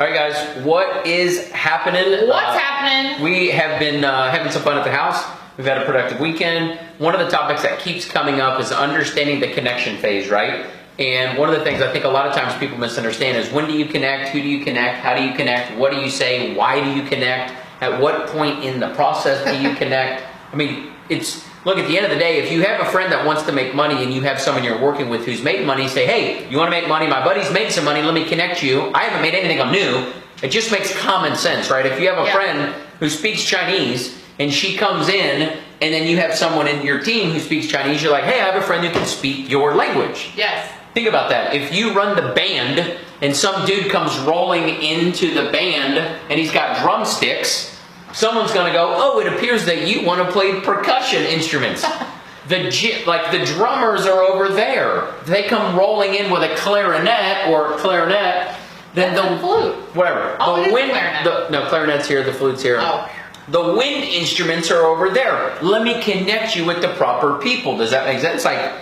All right, guys, what is happening? What's happening? We have been having some fun at the house. We've had a productive weekend. One of the topics that keeps coming up is understanding the connection phase, right? And one of the things I think a lot of times people misunderstand is when do you connect, who do you connect, how do you connect, what do you say, why do you connect, at what point in the process do you connect? I mean, look, at the end of the day, if you have a friend that wants to make money and you have someone you're working with who's made money, say, hey, you want to make money? My buddy's made some money. Let me connect you. I haven't made anything I'm new. It just makes common sense, right? If you have a friend who speaks Chinese and she comes in and then you have someone in your team who speaks Chinese, you're like, hey, I have a friend who can speak your language. Yes. Think about that. If you run the band and some dude comes rolling into the band and he's got drumsticks, someone's going to go, oh, it appears that you want to play percussion instruments. The drummers are over there. They come rolling in with a clarinet, then the flute. Whatever. Oh, the wind. Clarinet. No, clarinet's here. The flute's here. Oh. The wind instruments are over there. Let me connect you with the proper people. Does that make sense? Like,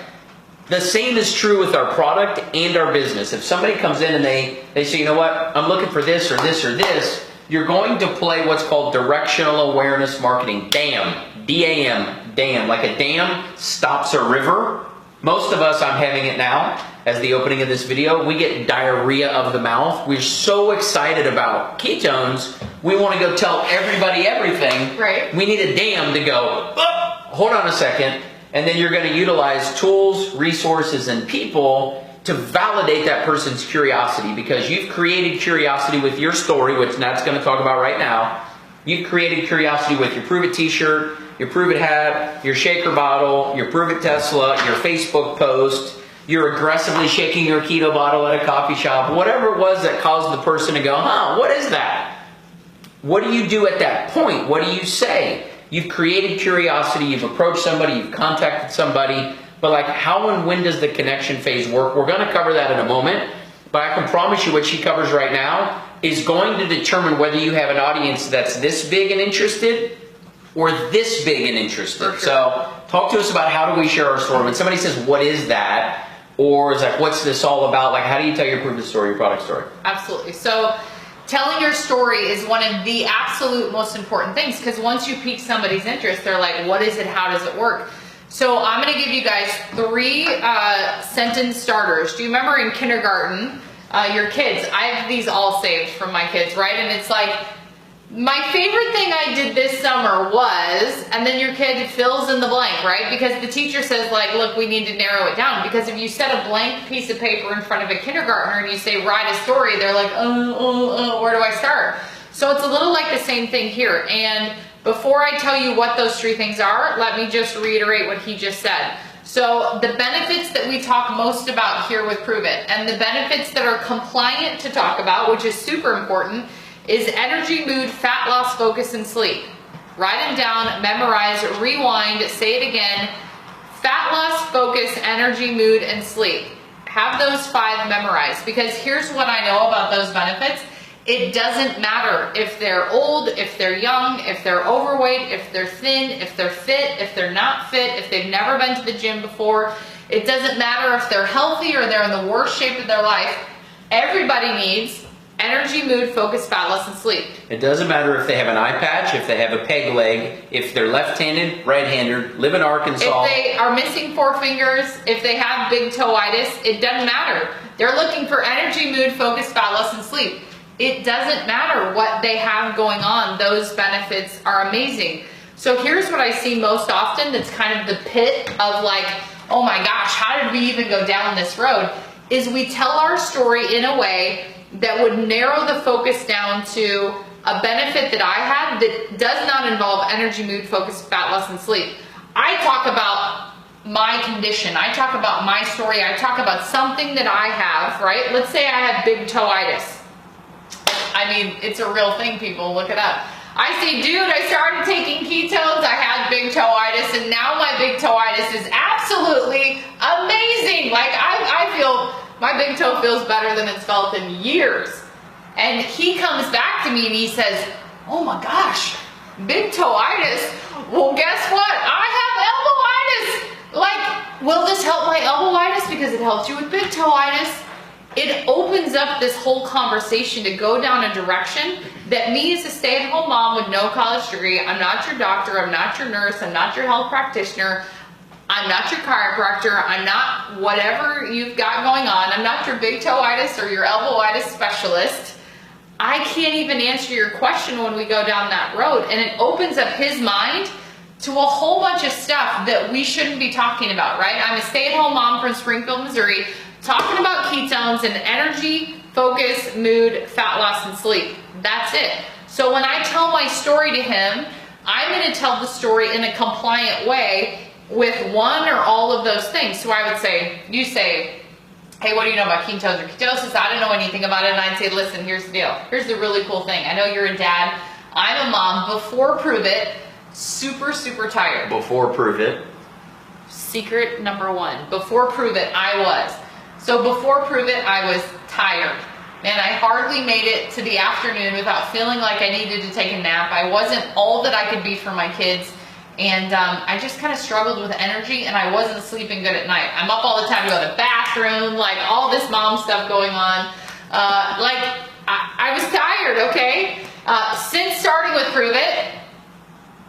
the same is true with our product and our business. If somebody comes in and they say, you know what, I'm looking for this or this or this, you're going to play what's called directional awareness marketing. DAM. D-A-M. DAM. Like a dam stops a river. Most of us, I'm having it now, as the opening of this video, we get diarrhea of the mouth. We're so excited about ketones, we want to go tell everybody everything. Right. We need a dam to go, oh, hold on a second. And then you're going to utilize tools, resources, and people to validate that person's curiosity, because you've created curiosity with your story, which Nat's going to talk about right now. You've created curiosity with your Prove It t-shirt, your Prove It hat, your shaker bottle, your Prove It Tesla, your Facebook post, you're aggressively shaking your keto bottle at a coffee shop, whatever it was that caused the person to go, huh, what is that? What do you do at that point? What do you say? You've created curiosity, you've approached somebody, you've contacted somebody, but like how and when does the connection phase work? We're going to cover that in a moment, but I can promise you what she covers right now is going to determine whether you have an audience that's this big and interested or this big and interested. Sure. So talk to us about how do we share our story. When somebody says, what is that? Or is like, what's this all about? Like, how do you tell your Prove It story, your product story? Absolutely. So telling your story is one of the absolute most important things, because once you pique somebody's interest, they're like, what is it? How does it work? So I'm going to give you guys 3 sentence starters. Do you remember in kindergarten, your kids, I have these all saved from my kids, right? And it's like, my favorite thing I did this summer was, and then your kid fills in the blank, right? Because the teacher says like, look, we need to narrow it down. Because if you set a blank piece of paper in front of a kindergartner and you say, write a story, they're like, where do I start? So it's a little like the same thing here. And before I tell you what those 3 things are, let me just reiterate what he just said. So the benefits that we talk most about here with Prove It, and the benefits that are compliant to talk about, which is super important, is energy, mood, fat loss, focus, and sleep. Write them down, memorize, rewind, say it again. Fat loss, focus, energy, mood, and sleep. Have those 5 memorized, because here's what I know about those benefits. It doesn't matter if they're old, if they're young, if they're overweight, if they're thin, if they're fit, if they're not fit, if they've never been to the gym before. It doesn't matter if they're healthy or they're in the worst shape of their life. Everybody needs energy, mood, focus, fat loss, and sleep. It doesn't matter if they have an eye patch, if they have a peg leg, if they're left-handed, right-handed, live in Arkansas. If they are missing 4 fingers, if they have big toe-itis, it doesn't matter. They're looking for energy, mood, focus, fat loss, and sleep. It doesn't matter what they have going on. Those benefits are amazing. So here's what I see most often that's kind of the pit of like, oh my gosh, how did we even go down this road? Is we tell our story in a way that would narrow the focus down to a benefit that I had that does not involve energy, mood, focus, fat loss, and sleep. I talk about my condition. I talk about my story. I talk about something that I have, right? Let's say I have big toe-itis. I mean, it's a real thing, people. Look it up. I say, dude, I started taking ketones. I had big toe-itis, and now my big toe-itis is absolutely amazing. Like, I feel my big toe feels better than it's felt in years. And he comes back to me and he says, oh my gosh, big toe-itis. Well, guess what? I have elbow-itis. Like, will this help my elbow-itis because it helps you with big toe-itis? it opens up this whole conversation to go down a direction that me as a stay-at-home mom with no college degree, I'm not your doctor, I'm not your nurse, I'm not your health practitioner, I'm not your chiropractor, I'm not whatever you've got going on, I'm not your big toe-itis or your elbow-itis specialist. I can't even answer your question when we go down that road. And it opens up his mind to a whole bunch of stuff that we shouldn't be talking about, right? I'm a stay-at-home mom from Springfield, Missouri, talking about ketones and energy, focus, mood, fat loss, and sleep. That's it. So when I tell my story to him, I'm going to tell the story in a compliant way with one or all of those things. So I would say, you say, hey, what do you know about ketones or ketosis? I don't know anything about it. And I'd say, listen, here's the deal. Here's the really cool thing. I know you're a dad. I'm a mom. Before Prove It, super, super tired. Before Prove It. Secret number one. Before Prove It, I was. So before Prove It, I was tired. Man, I hardly made it to the afternoon without feeling like I needed to take a nap. I wasn't all that I could be for my kids. And I just kind of struggled with energy, and I wasn't sleeping good at night. I'm up all the time to go to the bathroom, like all this mom stuff going on. I was tired, okay? Since starting with Prove It,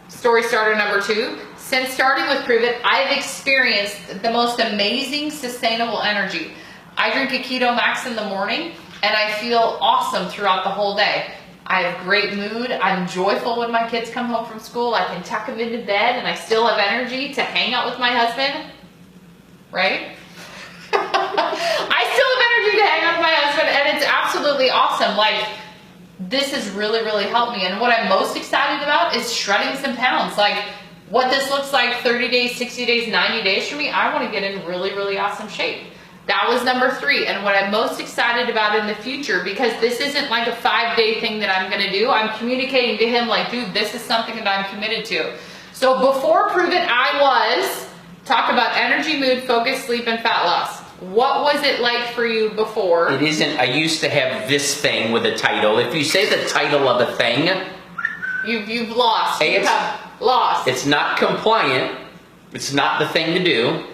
story starter number 2, since starting with Prove It, I've experienced the most amazing sustainable energy. I drink a Keto Max in the morning, and I feel awesome throughout the whole day. I have great mood. I'm joyful when my kids come home from school. I can tuck them into bed and I still have energy to hang out with my husband, right? I still have energy to hang out with my husband, and it's absolutely awesome. Like, this has really, really helped me. And what I'm most excited about is shredding some pounds. Like, what this looks like 30 days, 60 days, 90 days for me, I want to get in really, really awesome shape. That was number 3. And what I'm most excited about in the future, because this isn't like a 5-day thing that I'm going to do, I'm communicating to him like, dude, this is something that I'm committed to. So before Prove It, talk about energy, mood, focus, sleep, and fat loss. What was it like for you before? It isn't, I used to have this thing with a title. If you say the title of a thing, you've lost. A, you have lost. It's not compliant. It's not the thing to do.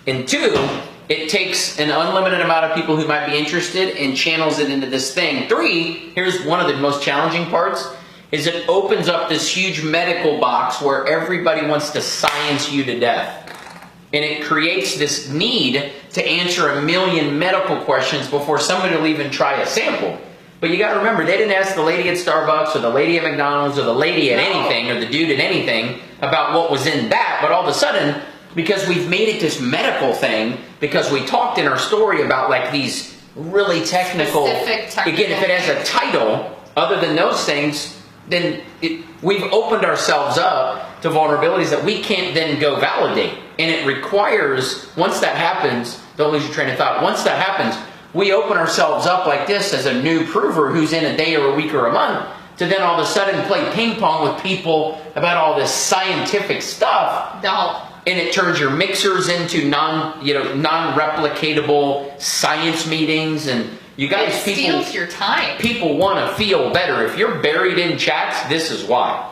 And 2, it takes an unlimited amount of people who might be interested and channels it into this thing. 3, here's one of the most challenging parts, is it opens up this huge medical box where everybody wants to science you to death. And it creates this need to answer a million medical questions before somebody will even try a sample. But you gotta remember, they didn't ask the lady at Starbucks or the lady at McDonald's or the lady at anything or the dude at anything about what was in that, but all of a sudden, because we've made it this medical thing, because we talked in our story about like these really technical, again, if it has a title, other than those things, then we've opened ourselves up to vulnerabilities that we can't then go validate. And it requires, once that happens, don't lose your train of thought, once that happens, we open ourselves up like this as a new prover who's in a day or a week or a month, to then all of a sudden play ping pong with people about all this scientific stuff. And it turns your mixers into non-replicatable science meetings, and you guys, it steals your time. People want to feel better. If you're buried in chats, this is why.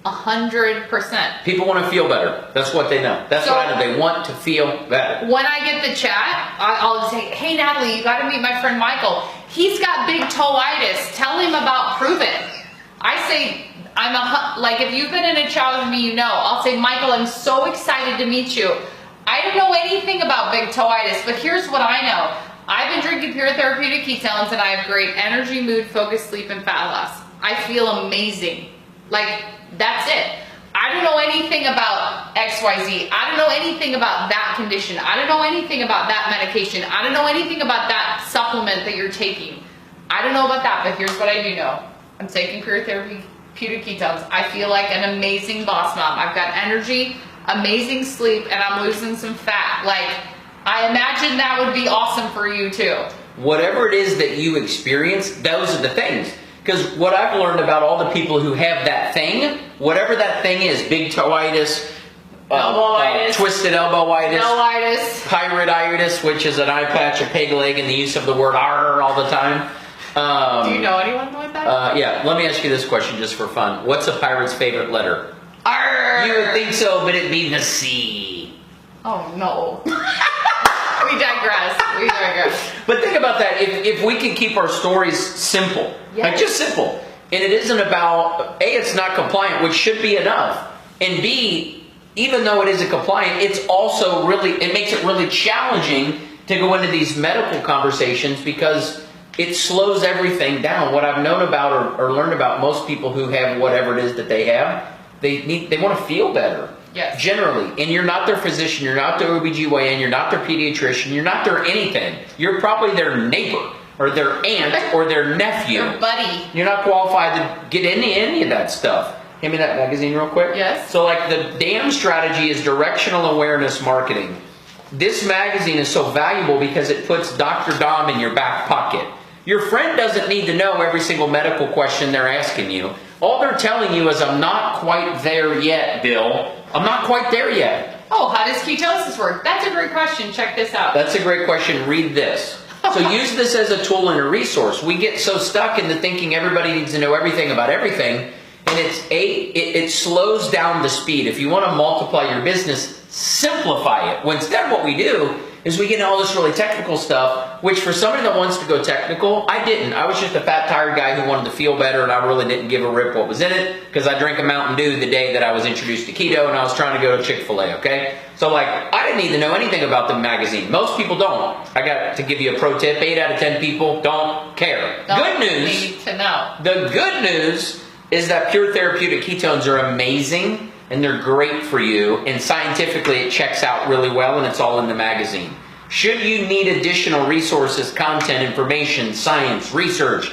100%. People want to feel better. That's what they know. That's what I know. They want to feel better. When I get the chat, I'll say, hey Natalie, you got to meet my friend Michael. He's got big toe-itis. Tell him about Prove It. I say, like, if you've been in a chat with me, you know. I'll say, Michael, I'm so excited to meet you. I don't know anything about big toe-itis, but here's what I know. I've been drinking Pure Therapeutic Ketones, and I have great energy, mood, focus, sleep, and fat loss. I feel amazing. Like, that's it. I don't know anything about XYZ. I don't know anything about that condition. I don't know anything about that medication. I don't know anything about that supplement that you're taking. I don't know about that, but here's what I do know. I'm taking Pure Therapeutic Ketones. I feel like an amazing boss mom. I've got energy, amazing sleep, and I'm losing some fat. Like, I imagine that would be awesome for you too. Whatever it is that you experience, those are the things. Because what I've learned about all the people who have that thing, whatever that thing is, big toe-itis, twisted elbow-itis, pyritis, which is an eye patch, a peg leg, and the use of the word "arr" all the time. Do you know anyone like that? Yeah, let me ask you this question just for fun. What's a pirate's favorite letter? Arr! You would think so, but it'd be the C. Oh no. We digress. We digress. But think about that. If we can keep our stories simple, like just simple, and it isn't about, A, it's not compliant, which should be enough, and B, even though it isn't compliant, it's also really, it makes it really challenging to go into these medical conversations because it slows everything down. What I've known about or learned about most people who have whatever it is that they have, they want to feel better. Yes. Generally. And you're not their physician, you're not their OBGYN, you're not their pediatrician, you're not their anything. You're probably their neighbor or their aunt or their nephew. Your buddy. You're not qualified to get into any of that stuff. Hand me that magazine real quick. Yes. So like the DAM strategy is directional awareness marketing. This magazine is so valuable because it puts Dr. Dom in your back pocket. Your friend doesn't need to know every single medical question they're asking you. All they're telling you is, I'm not quite there yet, Bill. I'm not quite there yet. Oh, how does ketosis work? That's a great question. Check this out. That's a great question. Read this. So use this as a tool and a resource. We get so stuck into thinking everybody needs to know everything about everything, and it slows down the speed. If you want to multiply your business, simplify it. Well, instead what we do is we get into all this really technical stuff, which for somebody that wants to go technical, I didn't. I was just a fat, tired guy who wanted to feel better, and I really didn't give a rip what was in it, because I drank a Mountain Dew the day that I was introduced to keto, and I was trying to go to Chick-fil-A, okay? So, like, I didn't need to know anything about the magazine. Most people don't. I got to give you a pro tip. 8 out of 10 people don't care. Don't Good news. need to know. The good news is that pure therapeutic ketones are amazing, and they're great for you, and scientifically it checks out really well, and it's all in the magazine. Should you need additional resources, content, information, science, research,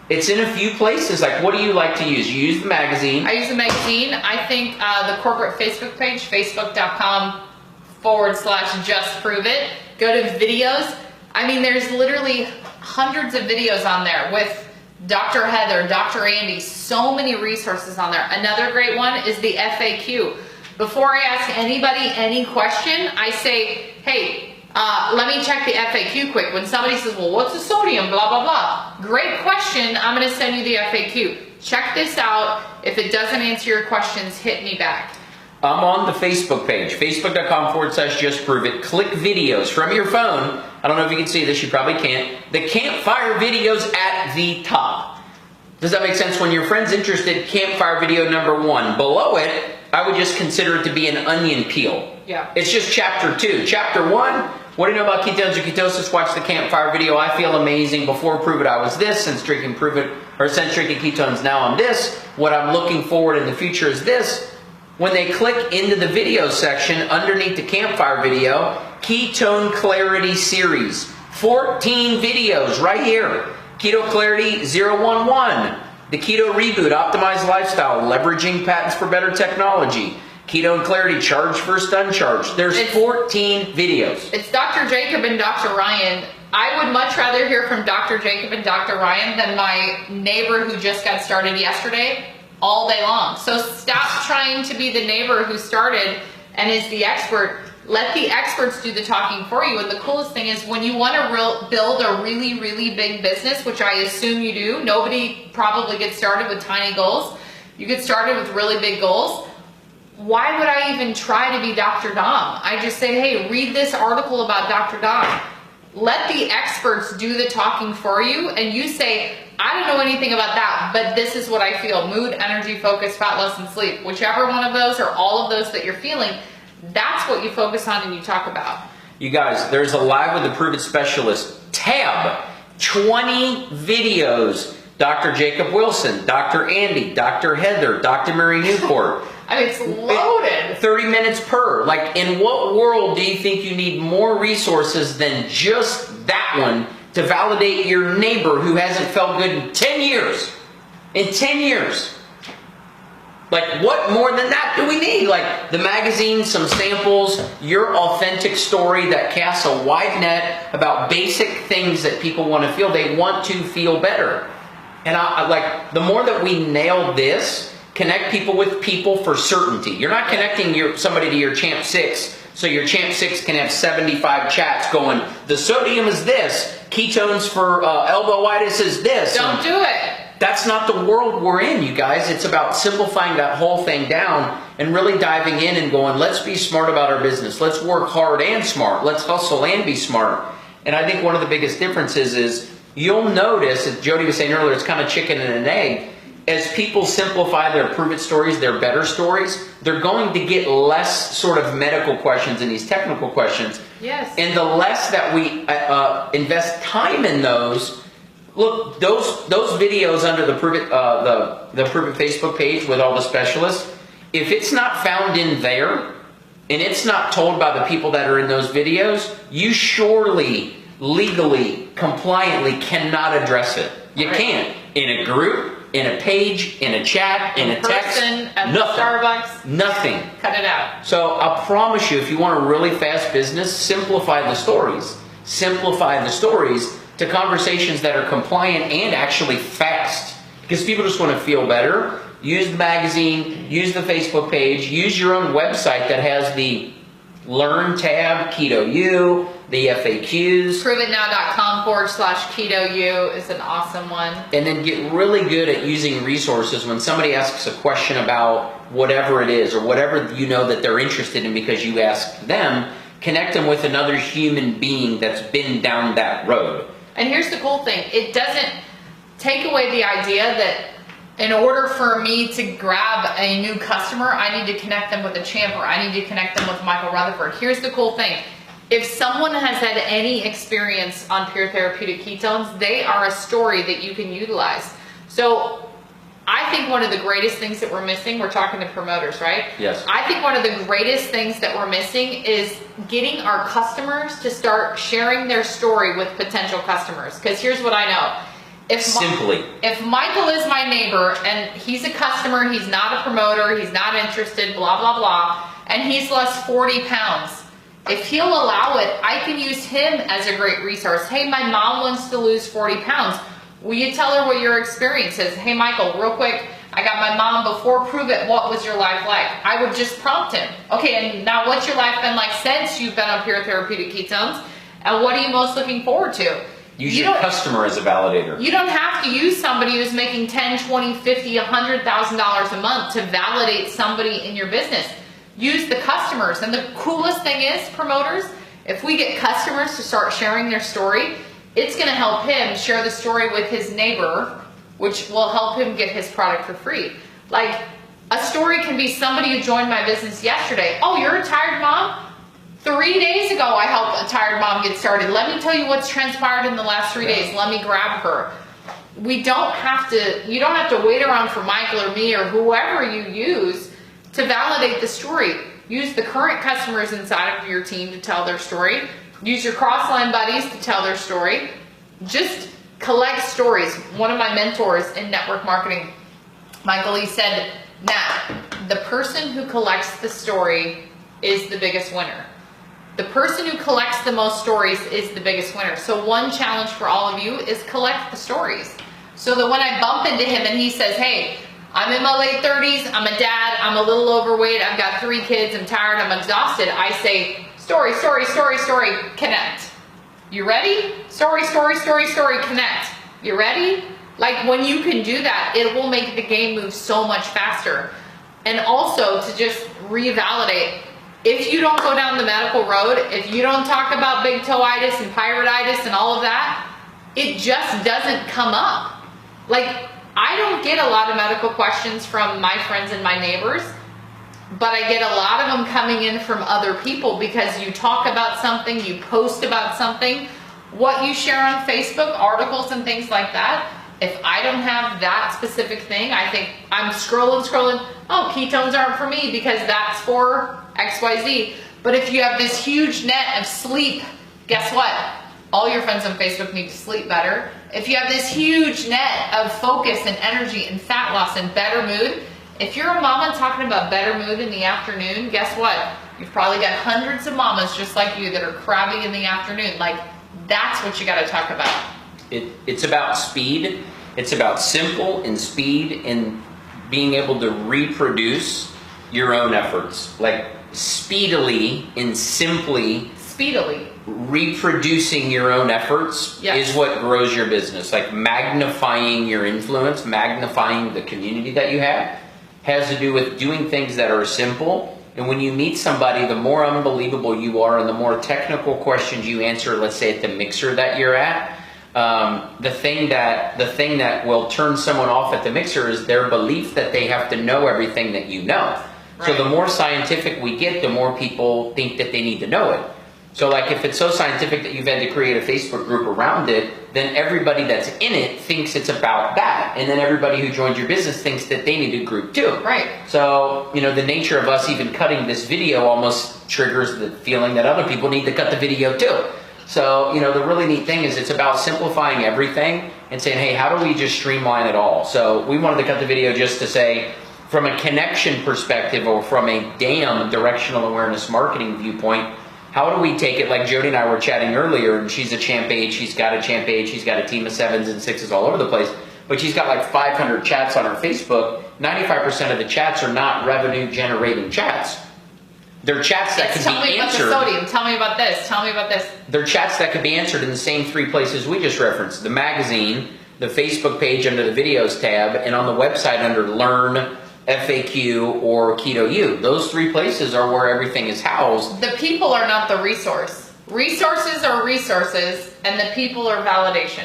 it's in a few places. Like, what do you like to use? You use the magazine. I use the magazine. I think the corporate Facebook page, facebook.com/justproveit. Go to videos. I mean, there's literally hundreds of videos on there with Dr. Heather, Dr. Andy, so many resources on there. Another great one is the FAQ. Before I ask anybody any question, I say, hey, let me check the FAQ quick. When somebody says, well, what's the sodium, blah, blah, blah. Great question. I'm going to send you the FAQ. Check this out. If it doesn't answer your questions, hit me back. I'm on the Facebook page, facebook.com/justproveit. Click videos from your phone. I don't know if you can see this. You probably can't. The campfire videos at the top. Does that make sense? When your friend's interested, campfire video number 1. Below it, I would just consider it to be an onion peel. Yeah. It's just chapter 2. Chapter 1, what do you know about ketones or ketosis? Watch the campfire video. I feel amazing. Before Prove It, I was this. Since drinking ketones, now I'm this. What I'm looking forward in the future is this. When they click into the video section, underneath the campfire video, Ketone Clarity Series. 14 videos right here. Keto Clarity 011. The Keto Reboot, Optimized Lifestyle, Leveraging Patents for Better Technology. Keto and Clarity, Charged First Uncharged. There's 14 videos. It's Dr. Jacob and Dr. Ryan. I would much rather hear from Dr. Jacob and Dr. Ryan than my neighbor who just got started yesterday all day long. So stop trying to be the neighbor who started and is the expert. Let the experts do the talking for you. And the coolest thing is when you want to build a really, really big business, which I assume you do, nobody probably gets started with tiny goals. You get started with really big goals. Why would I even try to be Dr. Dom? I just say, hey, read this article about Dr. Dom. Let the experts do the talking for you, and you say, I don't know anything about that, but this is what I feel. Mood, energy, focus, fat loss, and sleep. Whichever one of those or all of those that you're feeling, that's what you focus on and you talk about. You guys, there's a Live with the Prove It Specialist tab. 20 videos. Dr. Jacob Wilson, Dr. Andy, Dr. Heather, Dr. Mary Newport. I mean, it's loaded. 30 minutes per. Like, in what world do you think you need more resources than just that one to validate your neighbor who hasn't felt good in 10 years? In 10 years. Like, what more than that do we need? Like, the magazine, some samples, your authentic story that casts a wide net about basic things that people want to feel. They want to feel better. And I like, the more that we nail this, connect people with people for certainty. You're not connecting somebody to your Champ 6, so your Champ 6 can have 75 chats going, the sodium is this, ketones for elbowitis is this. Don't do it. that's not the world we're in, you guys. It's about simplifying that whole thing down and really diving in and going, let's be smart about our business. Let's work hard and smart. Let's hustle and be smart. And I think one of the biggest differences is you'll notice, as Jody was saying earlier, it's kind of chicken and an egg. As people simplify their prove it stories, their better stories, they're going to get less sort of medical questions and these technical questions. Yes. And the less that we invest time in those, look, those videos under the Prove It, the Prove It Facebook page with all the specialists, if it's not found in there, and it's not told by the people that are in those videos, you surely, legally, compliantly cannot address it. You can't. In a group, in a page, in a chat, in a text, person, at nothing. Starbucks. Nothing. Cut it out. So I'll promise you, if you want a really fast business, simplify the stories. Simplify the stories to conversations that are compliant and actually fast. Because people just want to feel better. Use the magazine, use the Facebook page, use your own website that has the Learn tab, Keto U, the FAQs. ProveItNow.com/KetoU is an awesome one. And then get really good at using resources when somebody asks a question about whatever it is or whatever you know that they're interested in because you asked them, connect them with another human being that's been down that road. And here's the cool thing. It doesn't take away the idea that in order for me to grab a new customer, I need to connect them with a champ or I need to connect them with Michael Rutherford. Here's the cool thing. If someone has had any experience on pure therapeutic ketones, they are a story that you can utilize. So I think one of the greatest things that we're missing, we're talking to promoters, right? Yes. I think one of the greatest things that we're missing is getting our customers to start sharing their story with potential customers. Because here's what I know. If Michael is my neighbor and he's a customer, he's not a promoter, he's not interested, blah, blah, blah, and he's lost 40 pounds, if he'll allow it, I can use him as a great resource. Hey, my mom wants to lose 40 pounds. Will you tell her what your experience is? Hey, Michael, real quick, I got my mom before Prove It. What was your life like? I would just prompt him. Okay, and now what's your life been like since you've been on pure therapeutic ketones? And what are you most looking forward to? Use your customer as a validator. You don't have to use somebody who's making $10, $20, $50, $100,000 a month to validate somebody in your business. Use the customers. And the coolest thing is, promoters, if we get customers to start sharing their story, it's going to help him share the story with his neighbor, which will help him get his product for free. Like, a story can be somebody who joined my business yesterday. Oh, you're a tired mom? 3 days ago, I helped a tired mom get started. Let me tell you what's transpired in the last 3 days. Let me grab her. You don't have to wait around for Michael or me or whoever you use to validate the story. Use the current customers inside of your team to tell their story. Use your cross-line buddies to tell their story. Just collect stories. One of my mentors in network marketing, Michael, he said, Nat, the person who collects the story is the biggest winner. The person who collects the most stories is the biggest winner. So one challenge for all of you is collect the stories. So that when I bump into him and he says, hey, I'm in my late 30s, I'm a dad, I'm a little overweight, I've got 3 kids, I'm tired, I'm exhausted, I say, story, story, story, story, connect. You ready? Story, story, story, story, connect. You ready? Like, when you can do that, it will make the game move so much faster. And also to just revalidate, if you don't go down the medical road, if you don't talk about big toe-itis and pyriditis and all of that, it just doesn't come up. Like, I don't get a lot of medical questions from my friends and my neighbors, but I get a lot of them coming in from other people because you talk about something, you post about something, what you share on Facebook, articles and things like that. If I don't have that specific thing, I think I'm scrolling, oh, ketones aren't for me because that's for XYZ. But if you have this huge net of sleep, guess what? All your friends on Facebook need to sleep better. If you have this huge net of focus and energy and fat loss and better mood, if you're a mama talking about better mood in the afternoon, guess what? You've probably got hundreds of mamas just like you that are crabby in the afternoon. Like, that's what you got to talk about. It's about speed. It's about simple and speed and being able to reproduce your own efforts. Like, speedily and simply speedily. Reproducing your own efforts Yes. is what grows your business. Like magnifying your influence, magnifying the community that you have, has to do with doing things that are simple. And when you meet somebody, the more unbelievable you are and the more technical questions you answer, let's say at the mixer that you're at, the thing that will turn someone off at the mixer is their belief that they have to know everything that you know. So Right. the more scientific we get, the more people think that they need to know it. So like if it's so scientific that you've had to create a Facebook group around it, then everybody that's in it thinks it's about that. And then everybody who joins your business thinks that they need a group too. Right. So, you know, the nature of us even cutting this video almost triggers the feeling that other people need to cut the video too. So, you know, the really neat thing is it's about simplifying everything and saying, hey, how do we just streamline it all? So we wanted to cut the video just to say, from a connection perspective or from a DAM, directional awareness marketing viewpoint, how do we take it, like Jody and I were chatting earlier, and she's a champ aide, she's got a champ aide, she's got a team of 7s and 6s all over the place, but she's got like 500 chats on her Facebook. 95% of the chats are not revenue generating chats. They're chats that Yes, could tell be me about the answered. sodium. Tell me about this. Tell me about this. They're chats that could be answered in the same 3 places we just referenced. The magazine, the Facebook page under the videos tab, and on the website under Learn, FAQ, or Keto U. Those 3 places are where everything is housed. The people are not the resource. Resources are resources, and the people are validation.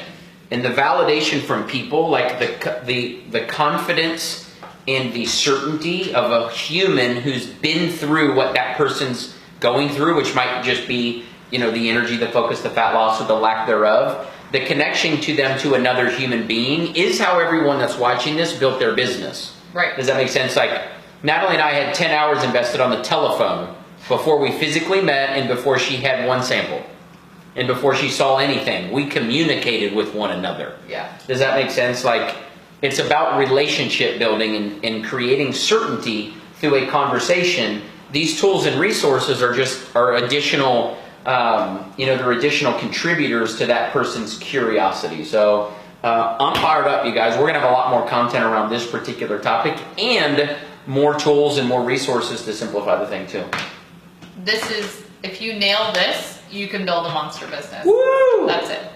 And the validation from people, like the confidence and the certainty of a human who's been through what that person's going through, which might just be, you know, the energy, the focus, the fat loss, or the lack thereof. The connection to them to another human being is how everyone that's watching this built their business. Right. Does that make sense? Like, Natalie and I had 10 hours invested on the telephone before we physically met and before she had one sample. And before she saw anything. We communicated with one another. Yeah. Does that make sense? Like, it's about relationship building and creating certainty through a conversation. These tools and resources are additional, they're additional contributors to that person's curiosity. So I'm fired up, you guys. We're going to have a lot more content around this particular topic and more tools and more resources to simplify the thing too. This is, if you nail this, you can build a monster business. Woo! That's it.